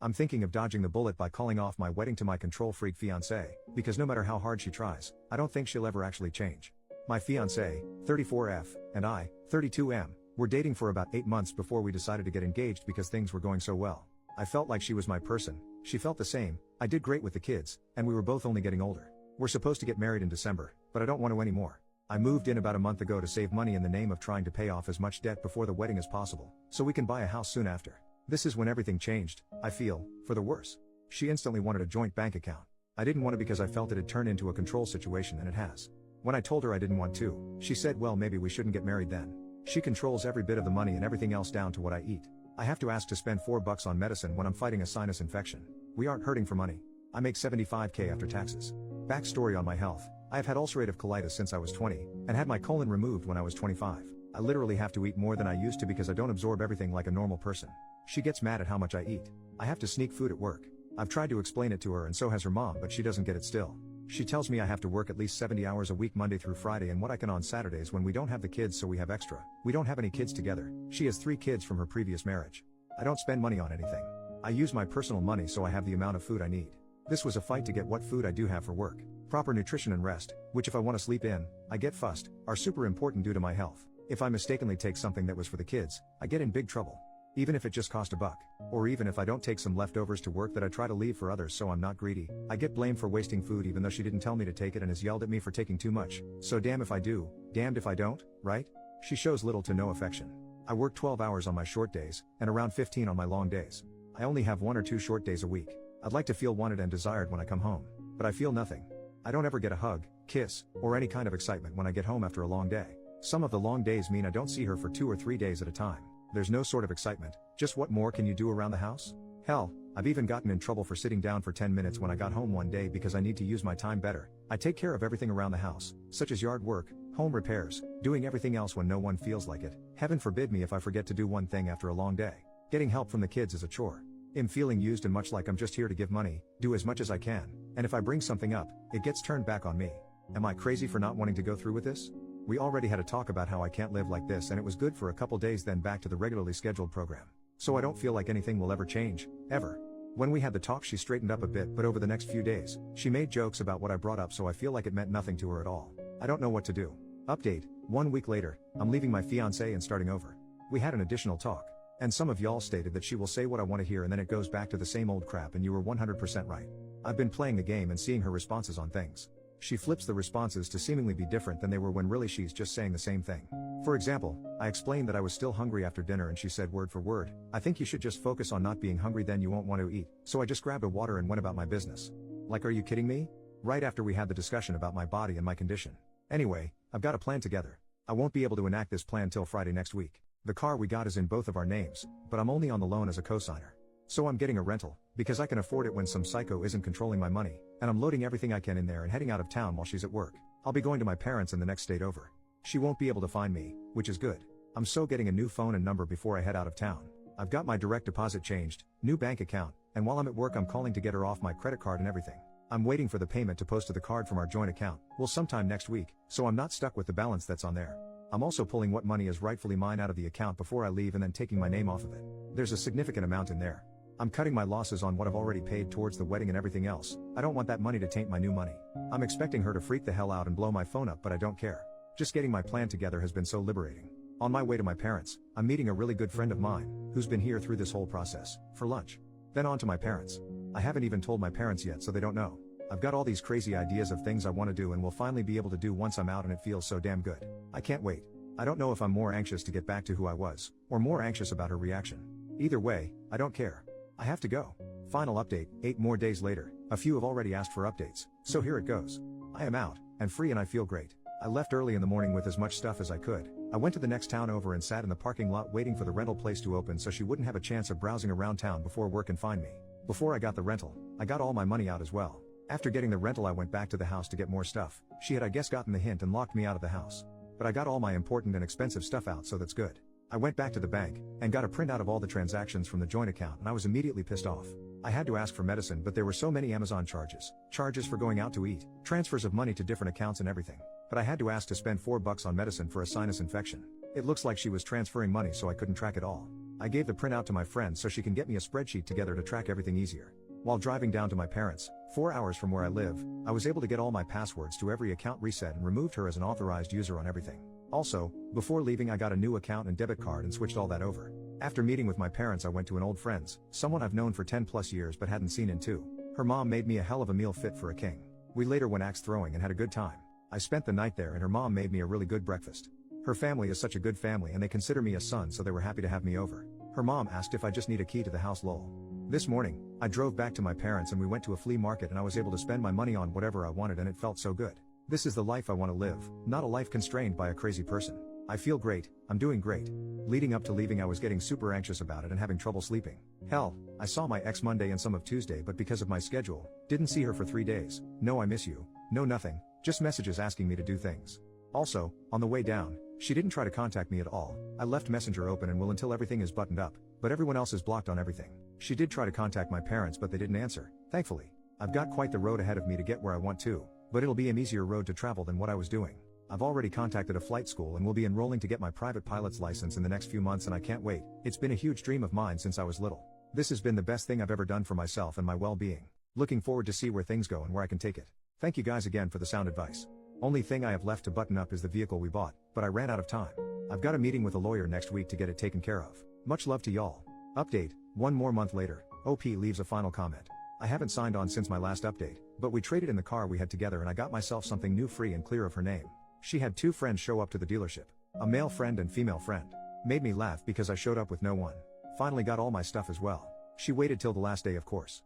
I'm thinking of dodging the bullet by calling off my wedding to my control freak fiancée, because no matter how hard she tries, I don't think she'll ever actually change. My fiancée, 34F, and I, 32M, were dating for about 8 months before we decided to get engaged because things were going so well. I felt like she was my person, she felt the same, I did great with the kids, and we were both only getting older. We're supposed to get married in December, but I don't want to anymore. I moved in about a month ago to save money in the name of trying to pay off as much debt before the wedding as possible, so we can buy a house soon after. This is when everything changed, I feel, for the worse. She instantly wanted a joint bank account. I didn't want it because I felt it'd turn into a control situation, and it has. When I told her I didn't want to, she said, well, maybe we shouldn't get married then. She controls every bit of the money and everything else down to what I eat. I have to ask to spend $4 on medicine when I'm fighting a sinus infection. We aren't hurting for money. I make $75K after taxes. Backstory on my health. I have had ulcerative colitis since I was 20, and had my colon removed when I was 25. I literally have to eat more than I used to because I don't absorb everything like a normal person. She gets mad at how much I eat. I have to sneak food at work. I've tried to explain it to her and so has her mom, but she doesn't get it still. She tells me I have to work at least 70 hours a week Monday through Friday and what I can on Saturdays when we don't have the kids, so we have extra. We don't have any kids together. She has 3 kids from her previous marriage. I don't spend money on anything. I use my personal money so I have the amount of food I need. This was a fight to get what food I do have for work. Proper nutrition and rest, which if I want to sleep in, I get fussed, are super important due to my health. If I mistakenly take something that was for the kids, I get in big trouble. Even if it just cost $1. Or even if I don't take some leftovers to work that I try to leave for others so I'm not greedy, I get blamed for wasting food even though she didn't tell me to take it and has yelled at me for taking too much. So damn if I do, damned if I don't, right? She shows little to no affection. I work 12 hours on my short days, and around 15 on my long days. I only have 1 or 2 short days a week. I'd like to feel wanted and desired when I come home. But I feel nothing. I don't ever get a hug, kiss, or any kind of excitement when I get home after a long day. Some of the long days mean I don't see her for 2 or 3 days at a time. There's no sort of excitement, just what more can you do around the house? Hell, I've even gotten in trouble for sitting down for 10 minutes when I got home one day because I need to use my time better. I take care of everything around the house, such as yard work, home repairs, doing everything else when no one feels like it. Heaven forbid me if I forget to do one thing after a long day. Getting help from the kids is a chore. I'm feeling used and much like I'm just here to give money, do as much as I can, and if I bring something up, it gets turned back on me. Am I crazy for not wanting to go through with this? We already had a talk about how I can't live like this, and it was good for a couple days, then back to the regularly scheduled program. So I don't feel like anything will ever change, ever. When we had the talk she straightened up a bit, but over the next few days, she made jokes about what I brought up, so I feel like it meant nothing to her at all. I don't know what to do. Update, 1 week later, I'm leaving my fiancé and starting over. We had an additional talk. And some of y'all stated that she will say what I want to hear and then it goes back to the same old crap, and you were 100% right. I've been playing the game and seeing her responses on things. She flips the responses to seemingly be different than they were when really she's just saying the same thing. For example, I explained that I was still hungry after dinner and she said word for word, I think you should just focus on not being hungry, then you won't want to eat. So I just grabbed a water and went about my business. Like, are you kidding me? Right after we had the discussion about my body and my condition. Anyway, I've got a plan together. I won't be able to enact this plan till Friday next week. The car we got is in both of our names, but I'm only on the loan as a cosigner. So I'm getting a rental, because I can afford it when some psycho isn't controlling my money, and I'm loading everything I can in there and heading out of town while she's at work. I'll be going to my parents in the next state over. She won't be able to find me, which is good. I'm so getting a new phone and number before I head out of town. I've got my direct deposit changed, new bank account, and while I'm at work I'm calling to get her off my credit card and everything. I'm waiting for the payment to post to the card from our joint account, well, sometime next week, so I'm not stuck with the balance that's on there. I'm also pulling what money is rightfully mine out of the account before I leave and then taking my name off of it. There's a significant amount in there. I'm cutting my losses on what I've already paid towards the wedding and everything else. I don't want that money to taint my new money. I'm expecting her to freak the hell out and blow my phone up, but I don't care. Just getting my plan together has been so liberating. On my way to my parents, I'm meeting a really good friend of mine, who's been here through this whole process, for lunch. Then on to my parents. I haven't even told my parents yet, so they don't know. I've got all these crazy ideas of things I want to do and will finally be able to do once I'm out, and it feels so damn good. I can't wait. I don't know if I'm more anxious to get back to who I was, or more anxious about her reaction. Either way, I don't care. I have to go. Final update, 8 more days later. A few have already asked for updates, so here it goes. I am out, and free, and I feel great. I left early in the morning with as much stuff as I could. I went to the next town over and sat in the parking lot waiting for the rental place to open so she wouldn't have a chance of browsing around town before work and find me. Before I got the rental, I got all my money out as well. After getting the rental I went back to the house to get more stuff. She had I guess gotten the hint and locked me out of the house. But I got all my important and expensive stuff out, so that's good. I went back to the bank, and got a printout of all the transactions from the joint account, and I was immediately pissed off. I had to ask for medicine, but there were so many Amazon charges for going out to eat, transfers of money to different accounts and everything. But I had to ask to spend $4 on medicine for a sinus infection. It looks like she was transferring money so I couldn't track it all. I gave the printout to my friend so she can get me a spreadsheet together to track everything easier. While driving down to my parents', 4 hours from where I live, I was able to get all my passwords to every account reset and removed her as an authorized user on everything. Also, before leaving I got a new account and debit card and switched all that over. After meeting with my parents I went to an old friend's, someone I've known for 10 plus years but hadn't seen in 2. Her mom made me a hell of a meal fit for a king. We later went axe throwing and had a good time. I spent the night there and her mom made me a really good breakfast. Her family is such a good family and they consider me a son, so they were happy to have me over. Her mom asked if I just need a key to the house lol. This morning, I drove back to my parents and we went to a flea market and I was able to spend my money on whatever I wanted and it felt so good. This is the life I want to live, not a life constrained by a crazy person. I feel great, I'm doing great. Leading up to leaving I was getting super anxious about it and having trouble sleeping. Hell, I saw my ex Monday and some of Tuesday but because of my schedule, didn't see her for 3 days. No I miss you, no nothing, just messages asking me to do things. Also, on the way down, she didn't try to contact me at all. I left Messenger open and will until everything is buttoned up, but everyone else is blocked on everything. She did try to contact my parents but they didn't answer, thankfully. I've got quite the road ahead of me to get where I want to, but it'll be an easier road to travel than what I was doing. I've already contacted a flight school and will be enrolling to get my private pilot's license in the next few months and I can't wait. It's been a huge dream of mine since I was little. This has been the best thing I've ever done for myself and my well-being. Looking forward to see where things go and where I can take it. Thank you guys again for the sound advice. Only thing I have left to button up is the vehicle we bought, but I ran out of time. I've got a meeting with a lawyer next week to get it taken care of. Much love to y'all. Update, 1 more month later, OP leaves a final comment. I haven't signed on since my last update, but we traded in the car we had together and I got myself something new free and clear of her name. She had 2 friends show up to the dealership. A male friend and female friend. Made me laugh because I showed up with no one. Finally got all my stuff as well. She waited till the last day of course.